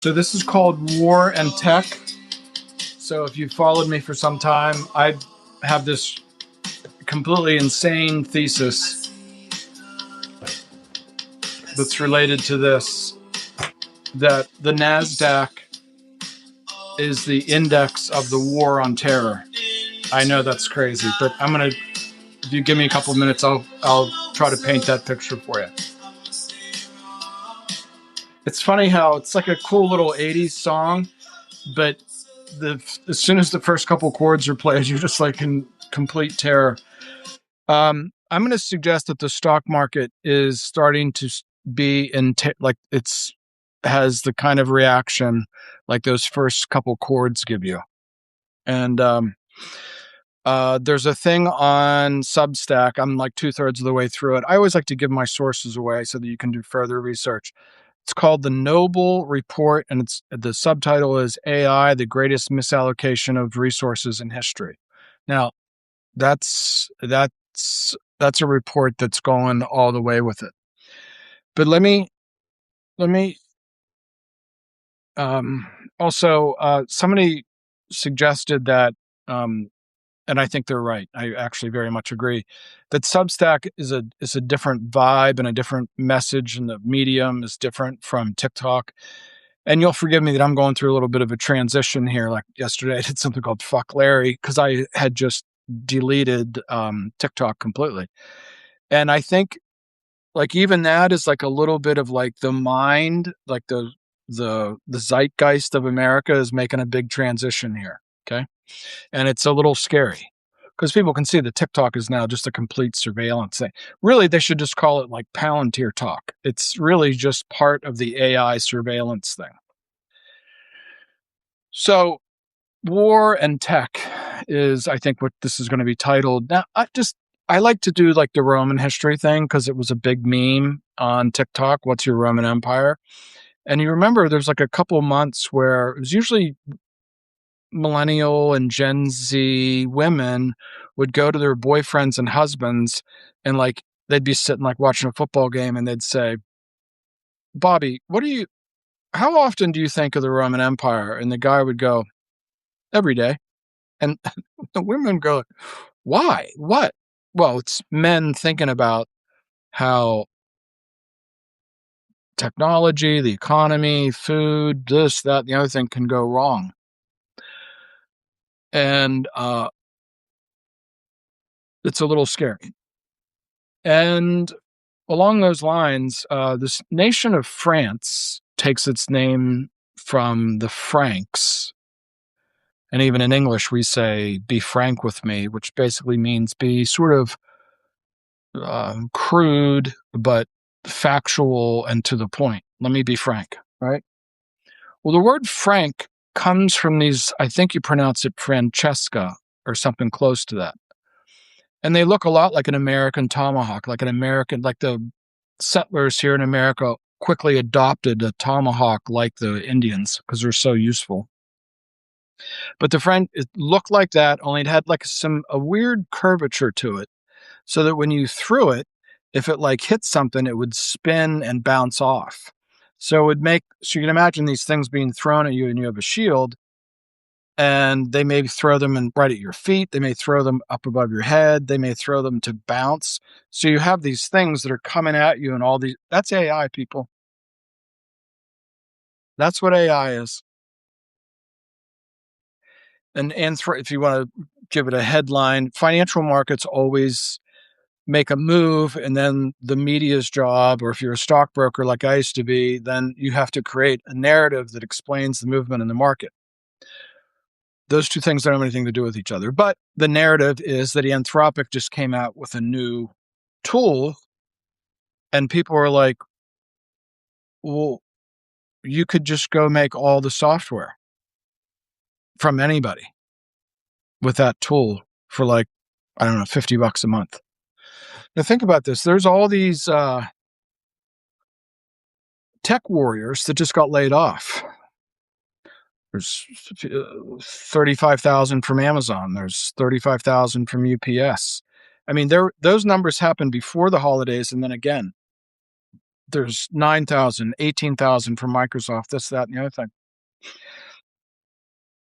So this is called War and Tech. So if you followed me for some time, I have this completely insane thesis that's related to this, that the NASDAQ is the index of the war on terror. I know that's crazy, but if you give me a couple of minutes, I'll try to paint that picture for you. It's funny how it's like a cool little 80s song, but as soon as the first couple chords are played, you're just like in complete terror. I'm going to suggest that the stock market is starting to be has the kind of reaction like those first couple chords give you. And there's a thing on Substack. I'm like 2/3 of the way through it. I always like to give my sources away so that you can do further research. It's called the Noble Report, and the subtitle is AI, the Greatest Misallocation of Resources in History. Now, that's a report that's going all the way with it. But let me also somebody suggested that, and I think they're right. I actually very much agree that Substack is a different vibe and a different message, and the medium is different from TikTok. And you'll forgive me that I'm going through a little bit of a transition here. Like yesterday, I did something called Fuck Larry because I had just deleted TikTok completely. And I think like even that is like a little bit of like the mind, like the zeitgeist of America is making a big transition here. Okay. And it's a little scary because people can see that TikTok is now just a complete surveillance thing. Really, they should just call it like Palantir talk. It's really just part of the AI surveillance thing. So war and tech is, I think, what this is going to be titled. Now, I like to do like the Roman history thing because it was a big meme on TikTok. What's your Roman Empire? And you remember there's like a couple of months where it was usually millennial and Gen Z women would go to their boyfriends and husbands and like they'd be sitting like watching a football game and they'd say, Bobby, how often do you think of the Roman Empire? And the guy would go, every day. And the women go, why? What? Well, it's men thinking about how technology, the economy, food, this, that, the other thing can go wrong. And it's a little scary. And along those lines, this nation of France takes its name from the Franks. And even in English, we say, be frank with me, which basically means be sort of crude, but factual and to the point. Let me be frank, right? Well, the word frank comes from these, I think you pronounce it Francesca or something close to that. And they look a lot like an American tomahawk, like the settlers here in America quickly adopted a tomahawk like the Indians because they're so useful. But it looked like that, only it had like a weird curvature to it, so that when you threw it, if it like hit something, it would spin and bounce off. So you can imagine these things being thrown at you and you have a shield, and they may throw them right at your feet. They may throw them up above your head. They may throw them to bounce. So you have these things that are coming at you and that's AI, people. That's what AI is. And if you want to give it a headline, financial markets always make a move, and then the media's job, or if you're a stockbroker like I used to be, then you have to create a narrative that explains the movement in the market. Those two things don't have anything to do with each other. But the narrative is that Anthropic just came out with a new tool, and people are like, well, you could just go make all the software from anybody with that tool for like, I don't know, $50 a month. Now think about this. There's all these tech warriors that just got laid off. There's 35,000 from Amazon. There's 35,000 from UPS. I mean, those numbers happened before the holidays and then again. there's 9,000, 18,000 from Microsoft, this, that, and the other thing.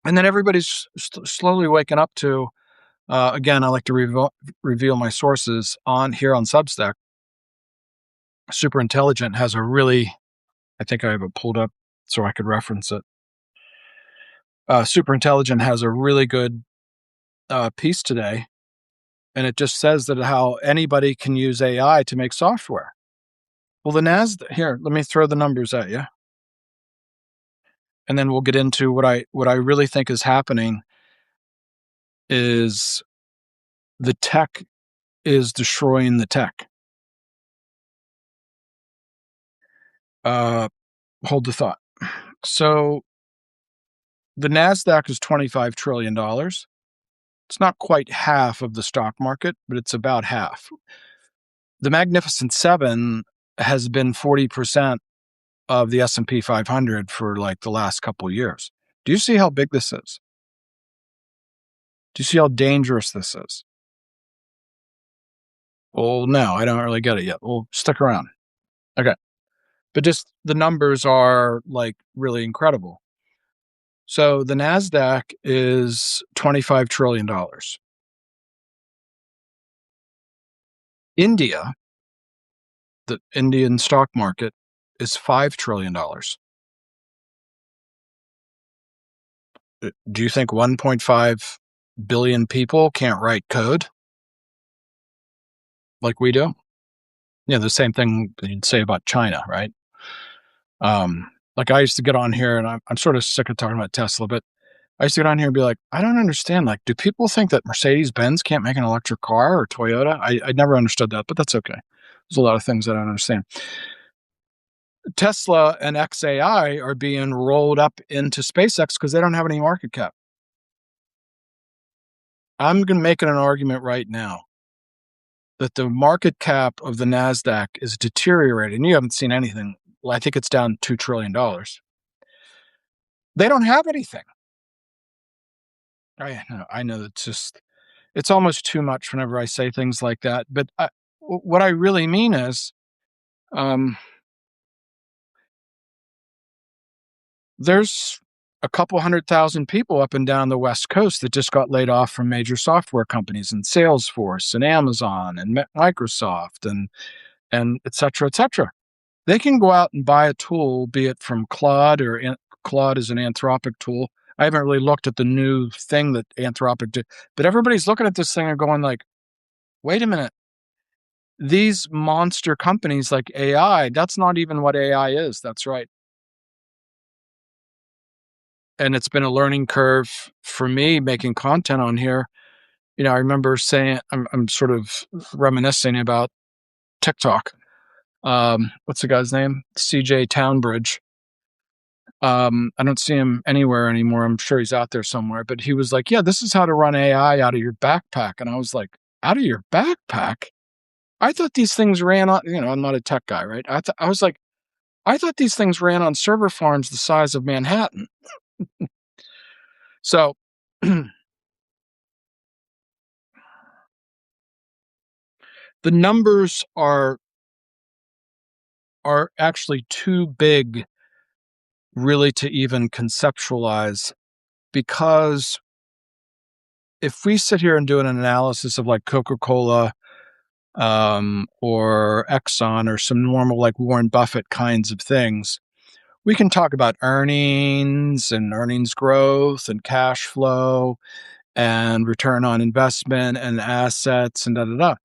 And then everybody's slowly waking up to, again, I like to reveal my sources on here on Substack. Super Intelligent has a really, I think I have it pulled up so I could reference it. Super Intelligent has a really good piece today, and it just says that how anybody can use AI to make software. Well, the NASDAQ, here, let me throw the numbers at you, and then we'll get into what I really think is happening is the tech is destroying the tech. Hold the thought. So the NASDAQ is $25 trillion. It's not quite half of the stock market, but it's about half. The Magnificent Seven has been 40% of the S&P 500 for like the last couple of years. Do you see how big this is? Do you see how dangerous this is? Well, no, I don't really get it yet. Well, stick around. Okay. But just the numbers are like really incredible. So the NASDAQ is $25 trillion. India, the Indian stock market, is $5 trillion. Do you think 1.5 billion people can't write code like we do? Yeah, the same thing you'd say about China, right? Like I used to get on here, and I'm sort of sick of talking about Tesla, but I used to get on here and be like, I don't understand. Like, do people think that Mercedes-Benz can't make an electric car, or Toyota? I never understood that, but that's okay. There's a lot of things that I don't understand. Tesla and XAI are being rolled up into SpaceX because they don't have any market cap. I'm going to make an argument right now that the market cap of the NASDAQ is deteriorating. You haven't seen anything. Well, I think it's down $2 trillion. They don't have anything. I know it's almost too much whenever I say things like that. But what I really mean is there's a couple 100,000 people up and down the West Coast that just got laid off from major software companies and Salesforce and Amazon and Microsoft and et cetera, et cetera. They can go out and buy a tool, be it from Claude, or Claude is an Anthropic tool. I haven't really looked at the new thing that Anthropic did, but everybody's looking at this thing and going like, wait a minute. These monster companies like AI, that's not even what AI is. That's right. And it's been a learning curve for me making content on here. You know, I remember saying, I'm sort of reminiscing about TikTok. What's the guy's name? CJ Townbridge. I don't see him anywhere anymore. I'm sure he's out there somewhere, but he was like, yeah, this is how to run AI out of your backpack. And I was like, out of your backpack? I thought these things ran on, I'm not a tech guy, right? I was like, I thought these things ran on server farms the size of Manhattan. So the numbers are actually too big really to even conceptualize, because if we sit here and do an analysis of like Coca-Cola or Exxon or some normal like Warren Buffett kinds of things, we can talk about earnings and earnings growth and cash flow and return on investment and assets and da-da-da.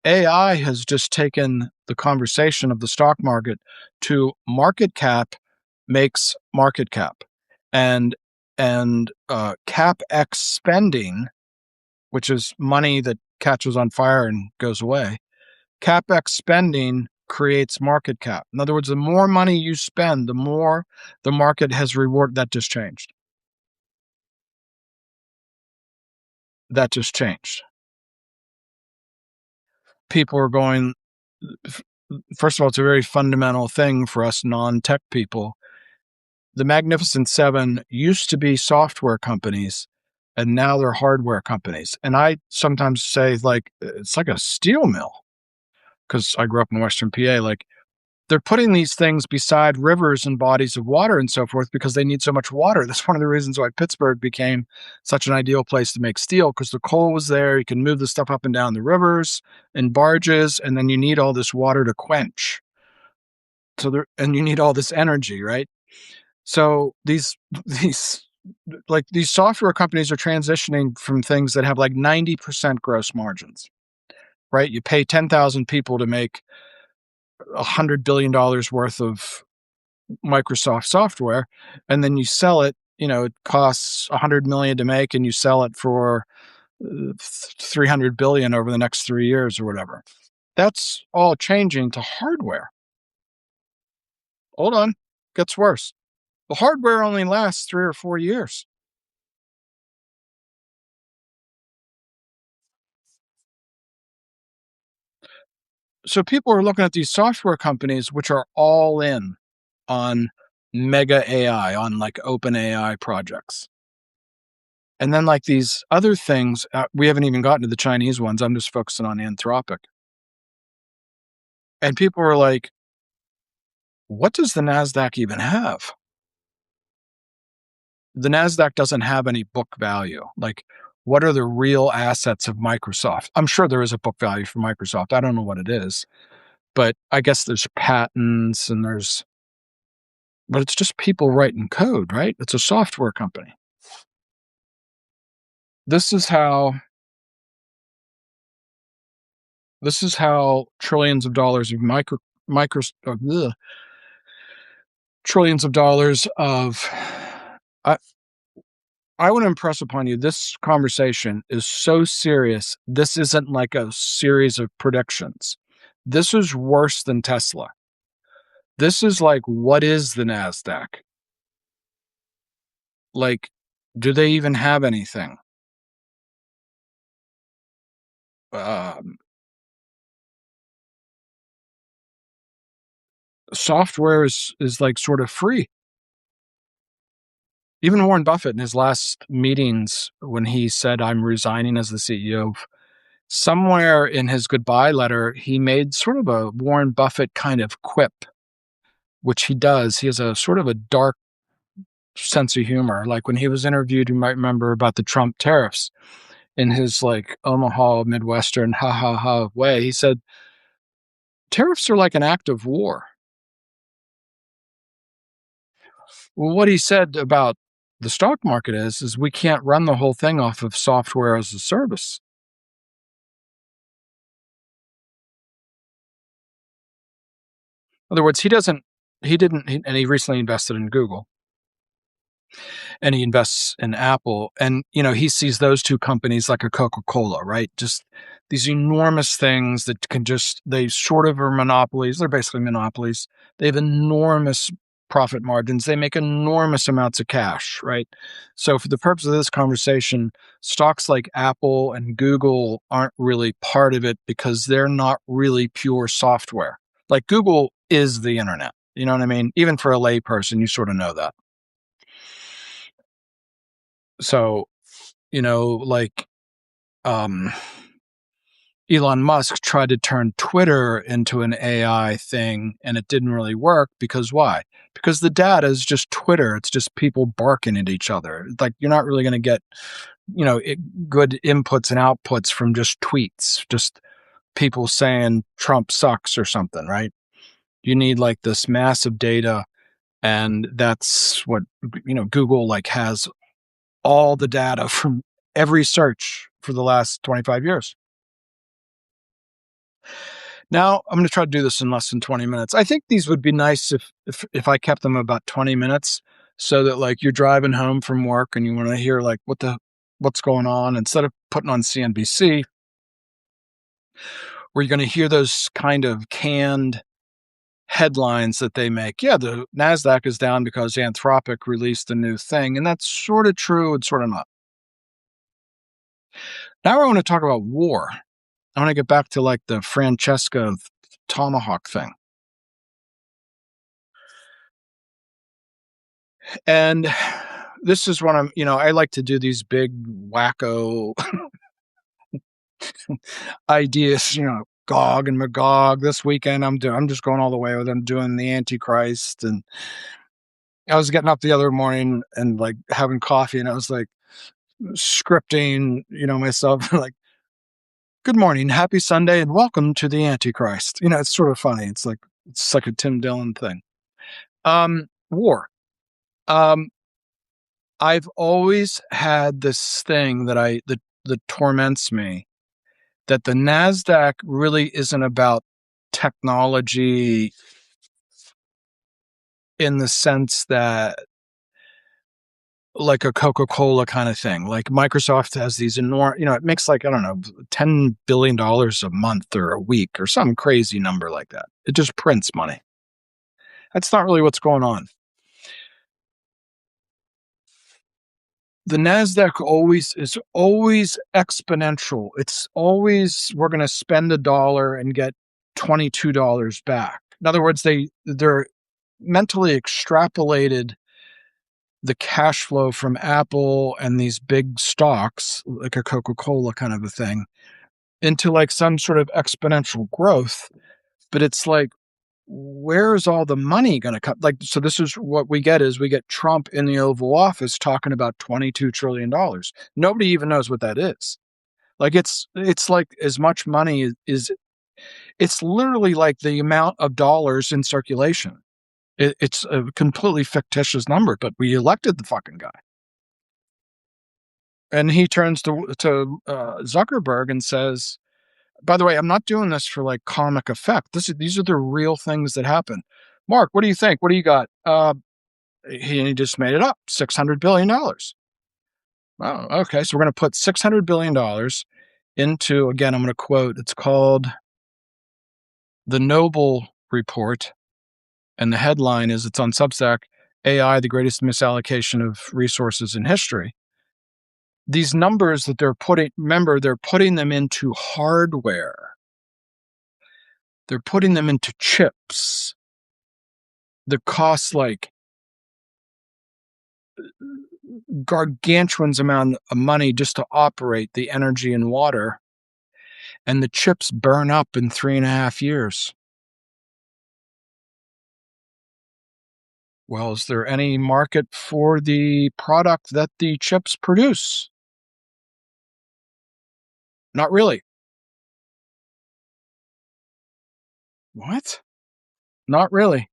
AI has just taken the conversation of the stock market to market cap makes market cap, and CapEx spending, which is money that catches on fire and goes away. CapEx spending creates market cap. In other words, the more money you spend, the more the market has rewarded. That just changed. That just changed. People are going, first of all, it's a very fundamental thing for us non-tech people. The Magnificent Seven used to be software companies, and now they're hardware companies. And I sometimes say, like, it's like a steel mill, because I grew up in Western PA. Like, they're putting these things beside rivers and bodies of water and so forth because they need so much water. That's one of the reasons why Pittsburgh became such an ideal place to make steel, because the coal was there. You can move the stuff up and down the rivers in barges, and then you need all this water to quench. And you need all this energy, right? So these these software companies are transitioning from things that have like 90% gross margins, right? You pay 10,000 people to make $100 billion worth of Microsoft software, and then you sell it. It costs 100 million to make, and you sell it for 300 billion over the next 3 years or whatever. That's all changing to hardware. Hold on, gets worse. The hardware only lasts 3 or 4 years. So people are looking at these software companies, which are all in on mega AI, on like open AI projects. And then like these other things, we haven't even gotten to the Chinese ones. I'm just focusing on Anthropic. And people are like, what does the NASDAQ even have? The NASDAQ doesn't have any book value. Like, what are the real assets of Microsoft? I'm sure there is a book value for Microsoft. I don't know what it is, but I guess there's patents and but it's just people writing code, right? It's a software company. This is how trillions of dollars of trillions of dollars of I want to impress upon you, this conversation is so serious. This isn't like a series of predictions. This is worse than Tesla. This is like, what is the NASDAQ? Like, do they even have anything? Software is like sort of free. Even Warren Buffett in his last meetings, when he said, I'm resigning as the CEO, somewhere in his goodbye letter, he made sort of a Warren Buffett kind of quip, which he does. He has a sort of a dark sense of humor. Like when he was interviewed, you might remember, about the Trump tariffs, in his like Omaha Midwestern ha ha ha way, he said, tariffs are like an act of war. Well, what he said about the stock market is we can't run the whole thing off of software as a service. In other words, and he recently invested in Google, and he invests in Apple. And, he sees those two companies like a Coca-Cola, right? Just these enormous things that they sort of are monopolies. They're basically monopolies. They have enormous profit margins. They make enormous amounts of cash, right? So for the purpose of this conversation, stocks like Apple and Google aren't really part of it because they're not really pure software. Like Google is the internet. You know what I mean? Even for a layperson, you sort of know that. So, like Elon Musk tried to turn Twitter into an AI thing, and it didn't really work. Because why? Because the data is just Twitter. It's just people barking at each other. Like, you're not really going to get, good inputs and outputs from just tweets, just people saying Trump sucks or something, right? You need like this massive data, and that's what, Google like has all the data from every search for the last 25 years. Now I'm going to try to do this in less than 20 minutes. I think these would be nice if I kept them about 20 minutes, so that like you're driving home from work and you want to hear like what's going on, instead of putting on CNBC, where you're going to hear those kind of canned headlines that they make. Yeah, the NASDAQ is down because Anthropic released a new thing, and that's sort of true and sort of not. Now I want to talk about war. I want to get back to like the Francesca tomahawk thing. And this is what I like to do these big wacko ideas, Gog and Magog. This weekend, I'm just going all the way with them, doing the Antichrist. And I was getting up the other morning and like having coffee, and I was like scripting, myself like, "Good morning, happy Sunday, and welcome to the Antichrist." It's sort of funny. It's like a Tim Dillon thing. War. Um, I've always had this thing that torments me, that the NASDAQ really isn't about technology in the sense that, like a Coca-Cola kind of thing. Like Microsoft has these enormous, it makes like, I don't know, $10 billion a month or a week or some crazy number like that. It just prints money. That's not really what's going on. The NASDAQ is always exponential. It's always, we're going to spend $1 and get $22 back. In other words, they're mentally extrapolated the cash flow from Apple and these big stocks, like a Coca-Cola kind of a thing, into like some sort of exponential growth. But it's like, where is all the money going to come? Like, so this is what we get Trump in the Oval Office talking about $22 trillion. Nobody even knows what that is. Like, it's like as much money it's literally like the amount of dollars in circulation. It's a completely fictitious number, but we elected the fucking guy. And he turns to Zuckerberg and says, "By the way, I'm not doing this for like comic effect. These are the real things that happen. Mark, what do you think? What do you got?" He just made it up. $600 billion. Oh, okay. So we're going to put $600 billion into, again, I'm going to quote, it's called The Noble Report. And the headline is, it's on Substack, AI, the greatest misallocation of resources in history. These numbers that they're putting them into hardware. They're putting them into chips that cost like gargantuan amount of money just to operate the energy and water. And the chips burn up in 3.5 years. Well, is there any market for the product that the chips produce? Not really. What? Not really.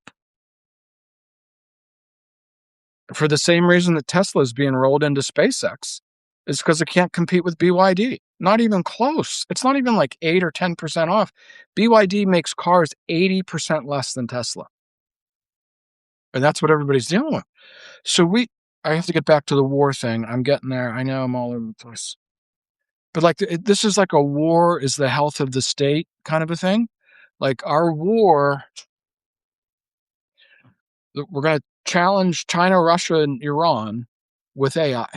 For the same reason that Tesla is being rolled into SpaceX, is because it can't compete with BYD. Not even close. It's not even like 8 or 10% off. BYD makes cars 80% less than Tesla. And that's what everybody's dealing with. So I have to get back to the war thing. I'm getting there. I know I'm all over the place. But like, this is like a war is the health of the state kind of a thing. Like our war, we're going to challenge China, Russia, and Iran with AI.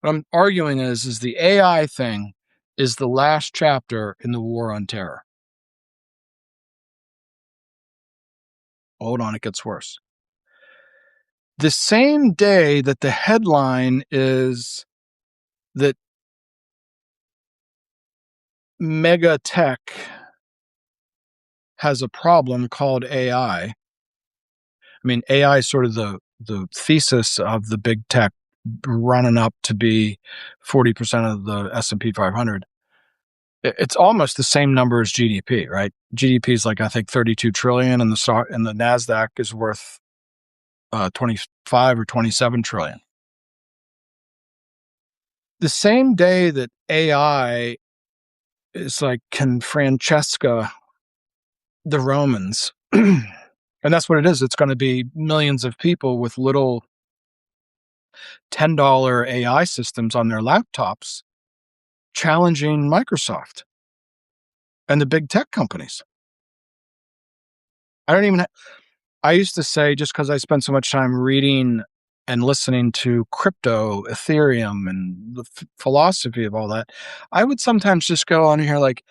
What I'm arguing is the AI thing is the last chapter in the war on terror. Hold on, it gets worse. The same day that the headline is that mega tech has a problem called AI. I mean, AI is sort of the thesis of the big tech running up to be 40% of the S&P 500. It's almost the same number as GDP, right? GDP is like, I think, 32 trillion, and the NASDAQ is worth 25 or 27 trillion. The same day that AI is like, can Francesca the Romans, and that's what it is. It's going to be millions of people with little $10 AI systems on their laptops challenging Microsoft and the big tech companies. I used to say, just because I spent so much time reading and listening to crypto, Ethereum, and the philosophy of all that, I would sometimes just go on here like,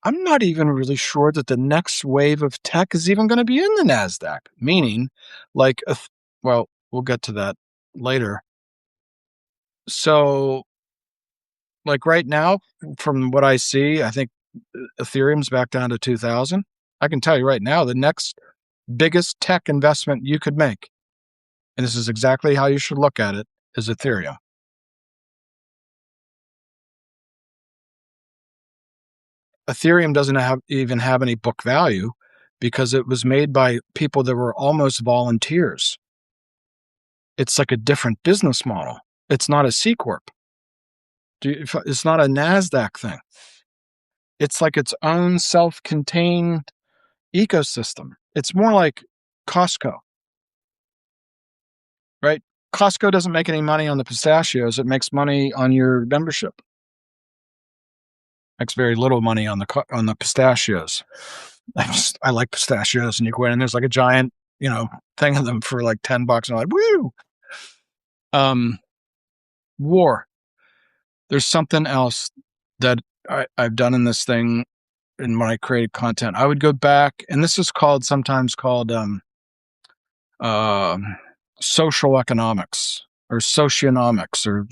I'm not even really sure that the next wave of tech is even going to be in the NASDAQ. Meaning, like, well, we'll get to that later. So, like right now, from what I see, I think Ethereum's back down to 2,000. I can tell you right now, the next biggest tech investment you could make, and this is exactly how you should look at it, is Ethereum. Ethereum doesn't even have any book value because it was made by people that were almost volunteers. It's like a different business model. It's not a C corp. It's not a NASDAQ thing. It's like its own self-contained ecosystem. It's more like Costco, right? Costco doesn't make any money on the pistachios. It makes money on your membership. Makes very little money on the pistachios. I like pistachios, and you go in and there's like a giant, thing of them for like $10, and I'm like, woo! War. There's something else that I've done in this thing, and when I created content, I would go back, and this is sometimes called social economics or socionomics or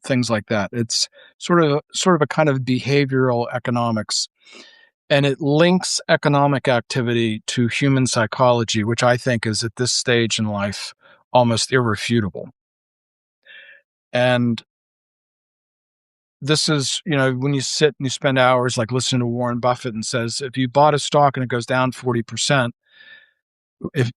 things like that. It's sort of a kind of behavioral economics, and it links economic activity to human psychology, which I think is at this stage in life almost irrefutable. And this is, when you sit and you spend hours like listening to Warren Buffett and says, if you bought a stock and it goes down 40%, it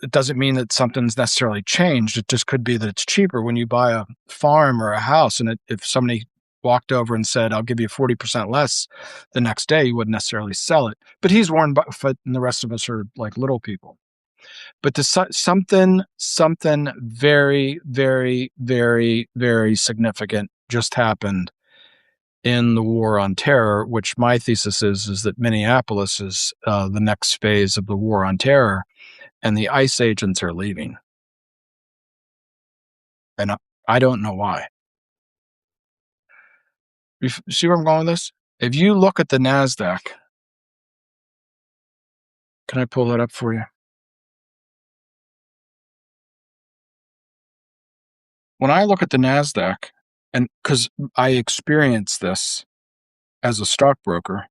doesn't mean that something's necessarily changed. It just could be that it's cheaper. When you buy a farm or a house, and if somebody walked over and said, I'll give you 40% less the next day, you wouldn't necessarily sell it. But he's Warren Buffett, and the rest of us are like little people. But something very, very, very, very significant just happened in the war on terror, which my thesis is that Minneapolis is the next phase of the war on terror, and the ICE agents are leaving. And I don't know why. You see where I'm going with this? If you look at the NASDAQ, can I pull that up for you? When I look at the NASDAQ, and because I experienced this as a stockbroker,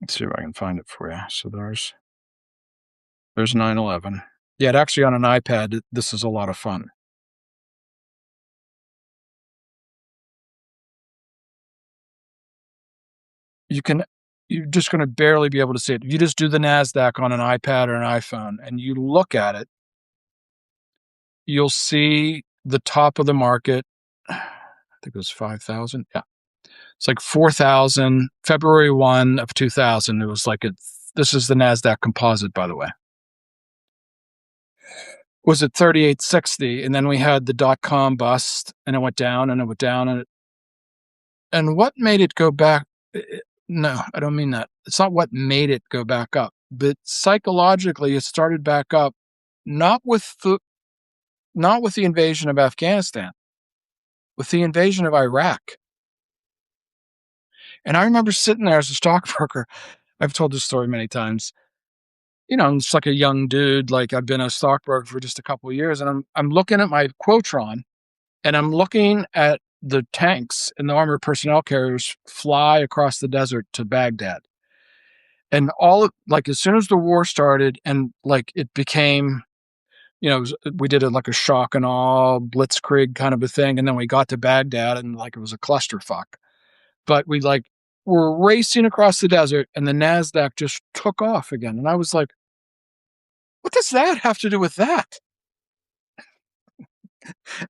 let's see if I can find it for you. So there's 9/11. Yeah, actually on an iPad, this is a lot of fun. You're just going to barely be able to see it. You just do the NASDAQ on an iPad or an iPhone and you look at it, you'll see the top of the market. I think it was 5,000. Yeah. It's like 4,000. February 1 of 2000. It was like this is the NASDAQ composite, by the way. Was at 3860, and then we had the .com bust, and it went down, and it went down, and what made it go back? No, I don't mean that. It's not what made it go back up, but psychologically, it started back up, not with the invasion of Afghanistan, with the invasion of Iraq. And I remember sitting there as a stockbroker. I've told this story many times. I'm just like a young dude. Like I've been a stockbroker for just a couple of years, and I'm looking at my Quotron, and I'm looking at the tanks and the armored personnel carriers fly across the desert to Baghdad. And as soon as the war started and like it became, we did like a shock and awe blitzkrieg kind of a thing. And then we got to Baghdad and like it was a clusterfuck. But we were racing across the desert and the NASDAQ just took off again. And I was like, what does that have to do with that?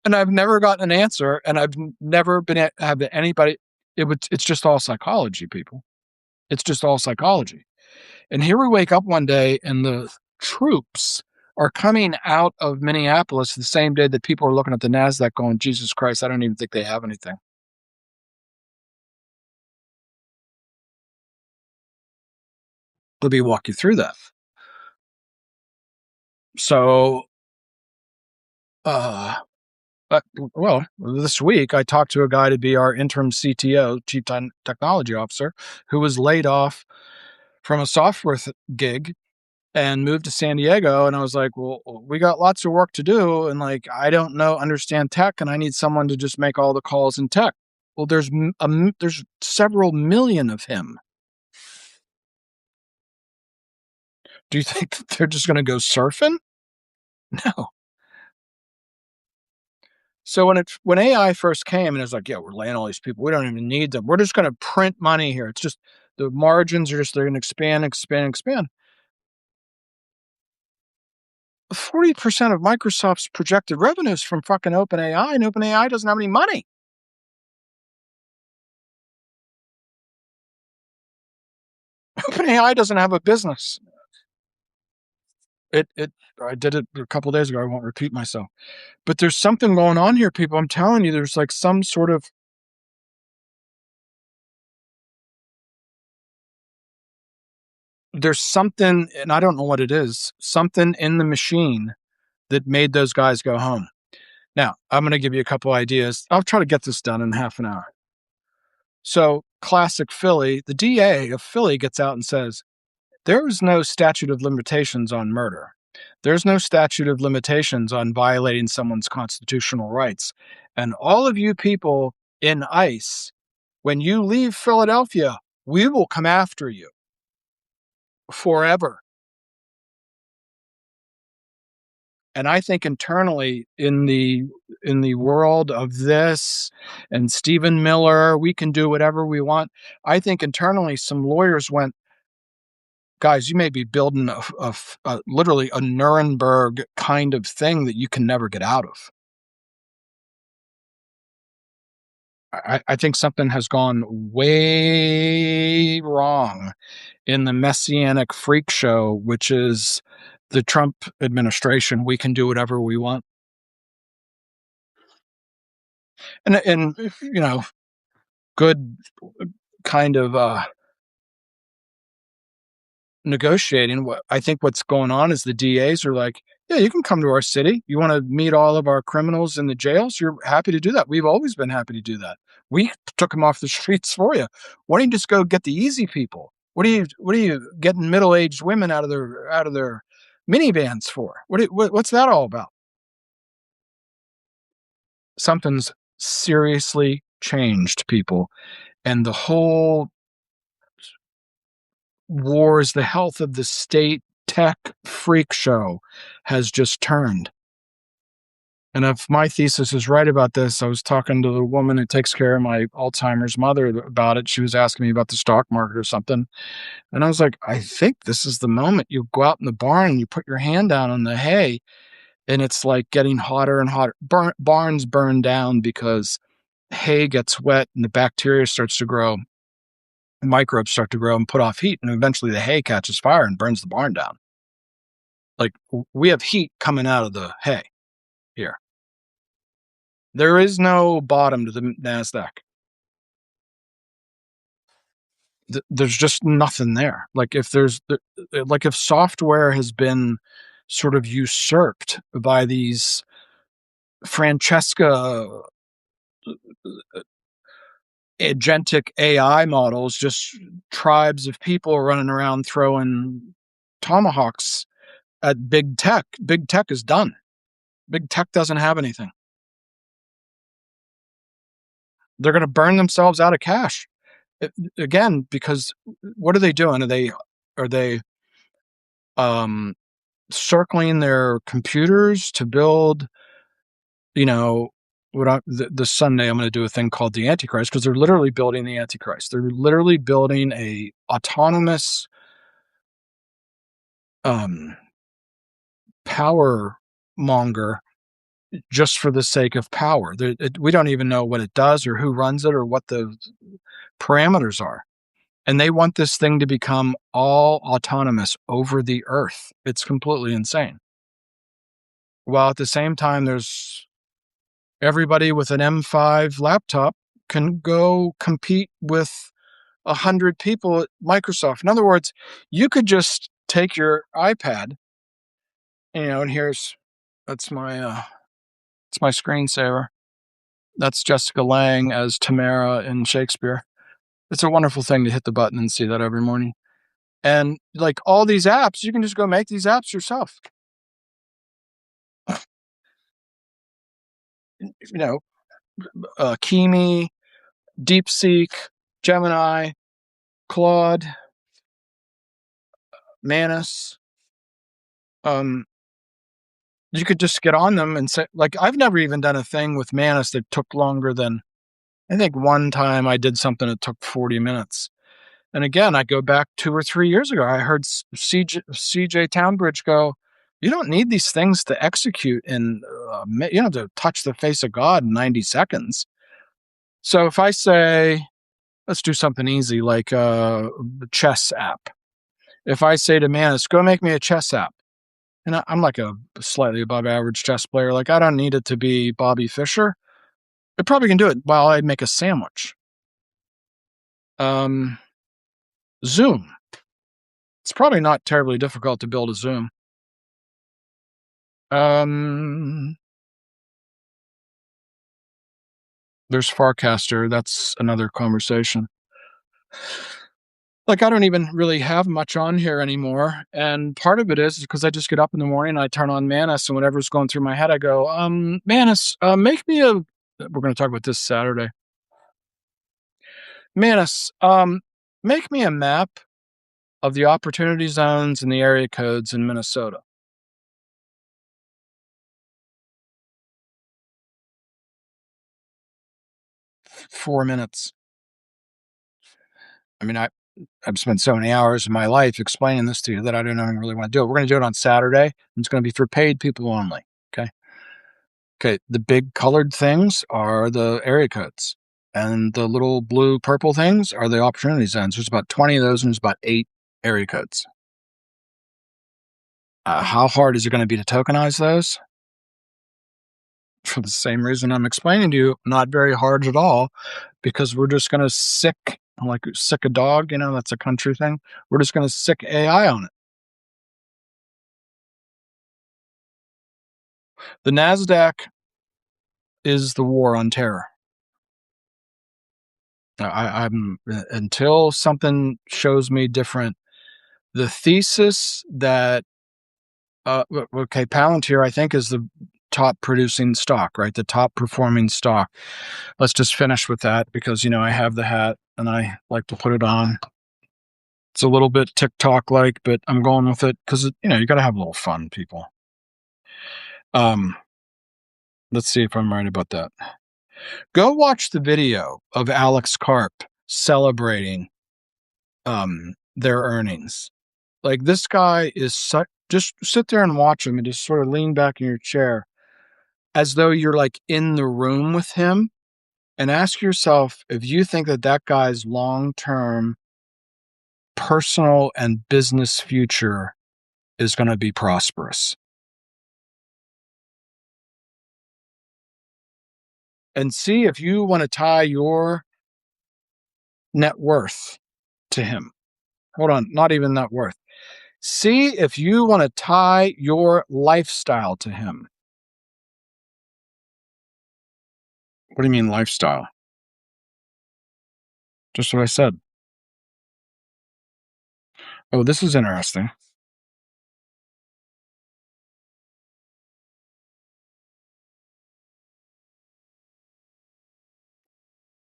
And I've never gotten an answer, and I've never been have anybody. It's just all psychology, people. It's just all psychology. And here we wake up one day, and the troops are coming out of Minneapolis the same day that people are looking at the NASDAQ going, Jesus Christ, I don't even think they have anything. Let me walk you through that. So, well, this week I talked to a guy to be our interim CTO, Chief Technology Officer, who was laid off from a software gig and moved to San Diego. And I was like, well, we got lots of work to do. And like, I don't understand tech, and I need someone to just make all the calls in tech. Well, there's several million of him. Do you think that they're just gonna go surfing? No. So when AI first came and it's like, "Yeah, we're laying all these people. We don't even need them. We're just gonna print money here. It's just the margins are just they're gonna expand, expand, expand." 40% of Microsoft's projected revenues from fucking OpenAI, and OpenAI doesn't have any money. OpenAI doesn't have a business. It I did it a couple days ago. I won't repeat myself. But there's something going on here, people. I'm telling you, there's like some sort of there's something, and I don't know what it is, something in the machine that made those guys go home. Now, I'm going to give you a couple ideas. I'll try to get this done in half an hour. So, classic Philly, the DA of Philly gets out and says, there is no statute of limitations on murder. There's no statute of limitations on violating someone's constitutional rights. And all of you people in ICE, when you leave Philadelphia, we will come after you forever. And I think internally in the world of this and Stephen Miller, we can do whatever we want. I think internally some lawyers went, guys, you may be building literally a Nuremberg kind of thing that you can never get out of. I think something has gone way wrong in the messianic freak show, which is the Trump administration. We can do whatever we want. And good kind of negotiating. What I think what's going on is the DAs are like, yeah, you can come to our city. You want to meet all of our criminals in the jails? You're happy to do that. We've always been happy to do that. We took them off the streets for you. Why don't you just go get the easy people? What are you getting middle-aged women out of their minivans for? What's that all about? Something's seriously changed, people, and the whole wars, the health of the state tech freak show has just turned. And if my thesis is right about this, I was talking to the woman who takes care of my Alzheimer's mother about it. She was asking me about the stock market or something. And I was like, I think this is the moment you go out in the barn and you put your hand down on the hay, and it's like getting hotter and hotter. Barns burn down because hay gets wet and the bacteria starts to grow. Microbes start to grow and put off heat, and eventually the hay catches fire and burns the barn down. Like, we have heat coming out of the hay here. There is no bottom to the NASDAQ. There's just nothing there. Like, if software has been sort of usurped by these Francesca agentic AI models, just tribes of people running around throwing tomahawks at big tech. Big tech is done. Big tech doesn't have anything. They're going to burn themselves out of cash again, because what are they doing? Are they circling their computers to build? The Sunday I'm going to do a thing called the Antichrist, because they're literally building the Antichrist. They're literally building a autonomous power monger just for the sake of power. We don't even know what it does or who runs it or what the parameters are. And they want this thing to become all autonomous over the earth. It's completely insane. While at the same time, there's everybody with an M5 laptop can go compete with 100 people at Microsoft. In other words, you could just take your iPad, and that's my it's my screensaver. That's Jessica Lange as Tamara in Shakespeare. It's a wonderful thing to hit the button and see that every morning. And like all these apps, you can just go make these apps yourself. Kimi, DeepSeek, Gemini, Claude, Manus. You could just get on them and say, like, I've never even done a thing with Manus that took longer than, I think one time I did something that took 40 minutes. And again, I go back 2 or 3 years ago, I heard CJ Townbridge go, you don't need these things to execute in, to touch the face of God in 90 seconds. So if I say, let's do something easy like a chess app. If I say to Manus, go make me a chess app, and I'm like a slightly above average chess player, like I don't need it to be Bobby Fischer. I probably can do it while I make a sandwich. Zoom. It's probably not terribly difficult to build a Zoom. There's Farcaster. That's another conversation. Like, I don't even really have much on here anymore. And part of it is because I just get up in the morning and I turn on Manus, and whatever's going through my head, I go, Manus, make me a, we're going to talk about this Saturday. Manus, make me a map of the opportunity zones and the area codes in Minnesota. Four minutes. I mean, I've spent so many hours of my life explaining this to you that I don't even really want to do it. We're going to do it on Saturday. And it's going to be for paid people only. Okay. Okay. The big colored things are the area codes, and the little blue purple things are the opportunity zones. There's about 20 of those, and there's about 8 area codes. How hard is it going to be to tokenize those? For the same reason I'm explaining to you, not very hard at all, because we're just going to sick a dog, that's a country thing. We're just going to sick AI on it. The NASDAQ is the war on terror. I'm until something shows me different. The thesis that Palantir, I think, is the top producing stock, right? The top performing stock. Let's just finish with that because I have the hat and I like to put it on. It's a little bit TikTok like, but I'm going with it because you got to have a little fun, people. Let's see if I'm right about that. Go watch the video of Alex Karp celebrating their earnings. Like, this guy is just sit there and watch him and just sort of lean back in your chair as though you're like in the room with him, and ask yourself if you think that guy's long-term personal and business future is going to be prosperous. And see if you want to tie your net worth to him. Hold on, not even net worth. See if you want to tie your lifestyle to him. What do you mean lifestyle? Just what I said. Oh, this is interesting.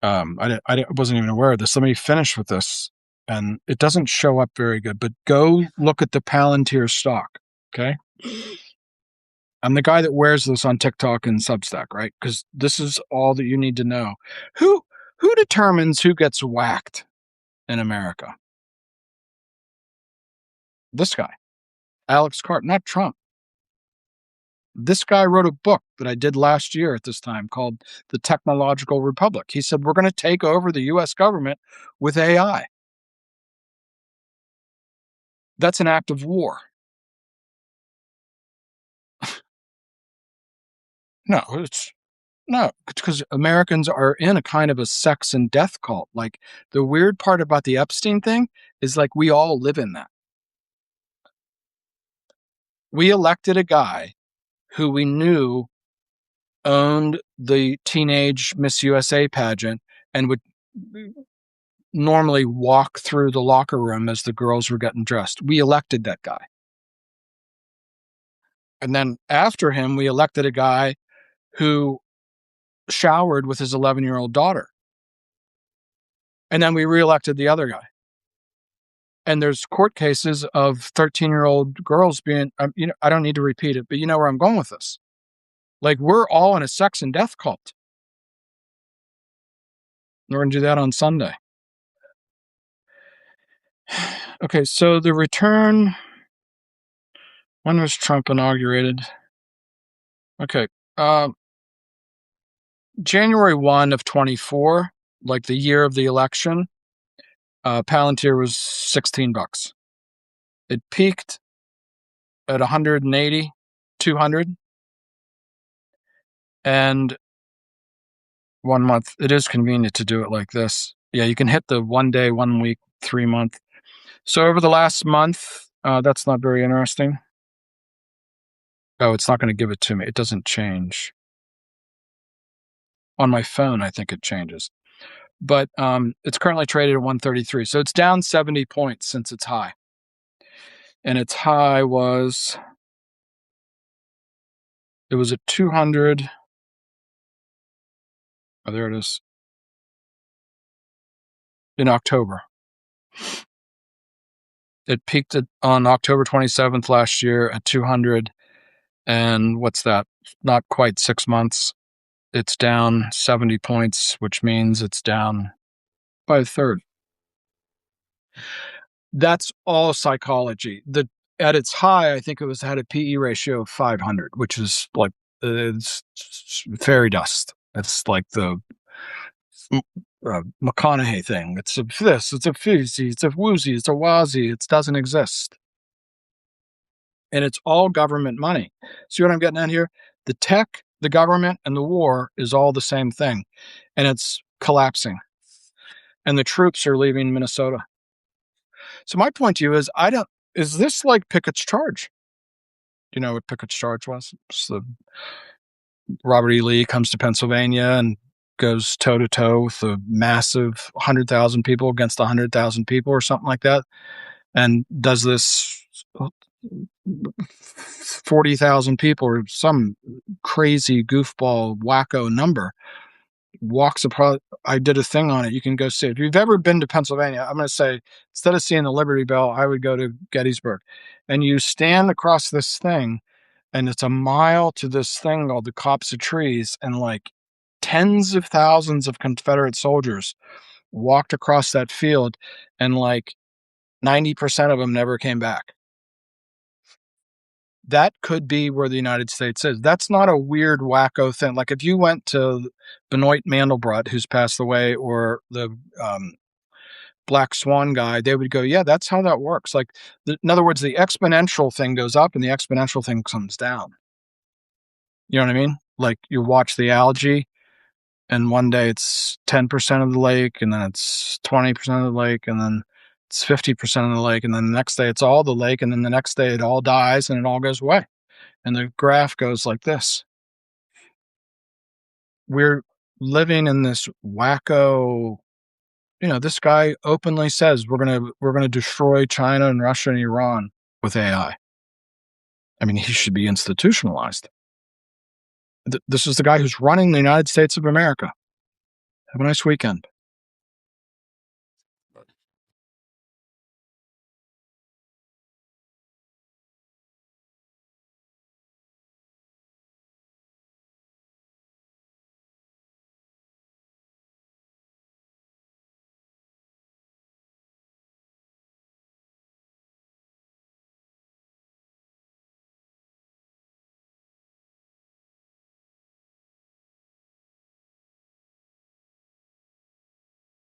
I wasn't even aware of this. Let me finish with this. And it doesn't show up very good, but go look at the Palantir stock. Okay. I'm the guy that wears this on TikTok and Substack, right? Because this is all that you need to know. Who determines who gets whacked in America? This guy, Alex Karp, not Trump. This guy wrote a book that I did last year at this time called The Technological Republic. He said, we're going to take over the US government with AI. That's an act of war. No, it's because Americans are in a kind of a sex and death cult. Like, the weird part about the Epstein thing is, like, we all live in that. We elected a guy who we knew owned the teenage Miss USA pageant and would normally walk through the locker room as the girls were getting dressed. We elected that guy. And then after him, we elected a guy who showered with his 11-year-old daughter. And then we reelected the other guy. And there's court cases of 13-year-old girls being, I don't need to repeat it, but you know where I'm going with this. Like, we're all in a sex and death cult. We're going to do that on Sunday. Okay, so the return, when was Trump inaugurated? Okay, January 1 of 24, like the year of the election, Palantir was $16. It peaked at 180, 200, and 1 month. It is convenient to do it like this. Yeah, you can hit the 1 day, 1 week, 3 month. So over the last month, that's not very interesting. Oh, it's not going to give it to me. It doesn't change. On my phone, I think it changes. But it's currently traded at 133. So it's down 70 points since its high. And its high was, it was at 200. Oh, there it is. In October. It peaked on October 27th last year at 200. And what's that? Not quite 6 months. It's down 70 points, which means it's down by a third. That's all psychology. At its high, I think it had a PE ratio of 500, which is like, it's fairy dust. It's like the McConaughey thing. It's a this, it's a fizzy, it's a woozy, it's a wazy. It doesn't exist. And it's all government money. See what I'm getting at here? The tech, the government, and the war is all the same thing. And it's collapsing. And the troops are leaving Minnesota. So my point to you is, is this like Pickett's charge? Do you know what Pickett's charge was? Robert E. Lee comes to Pennsylvania and goes toe-to-toe with a massive 100,000 people against 100,000 people or something like that, and does this 40,000 people or some crazy goofball wacko number, walks apart. I did a thing on it. You can go see it. If you've ever been to Pennsylvania, I'm going to say, instead of seeing the Liberty Bell, I would go to Gettysburg. And you stand across this thing, and it's a mile to this thing called the Copse of Trees, and like tens of thousands of Confederate soldiers walked across that field, and like 90% of them never came back. That could be where the United States is. That's not a weird, wacko thing. Like if you went to Benoit Mandelbrot, who's passed away, or the Black Swan guy, they would go, yeah, that's how that works. Like, in other words, the exponential thing goes up and the exponential thing comes down. You know what I mean? Like you watch the algae, and one day it's 10% of the lake, and then it's 20% of the lake, and then it's 50% of the lake, and then the next day it's all the lake, and then the next day it all dies and it all goes away. And the graph goes like this. We're living in this wacko, this guy openly says we're gonna destroy China and Russia and Iran with AI. I mean, he should be institutionalized. This is the guy who's running the United States of America. Have a nice weekend.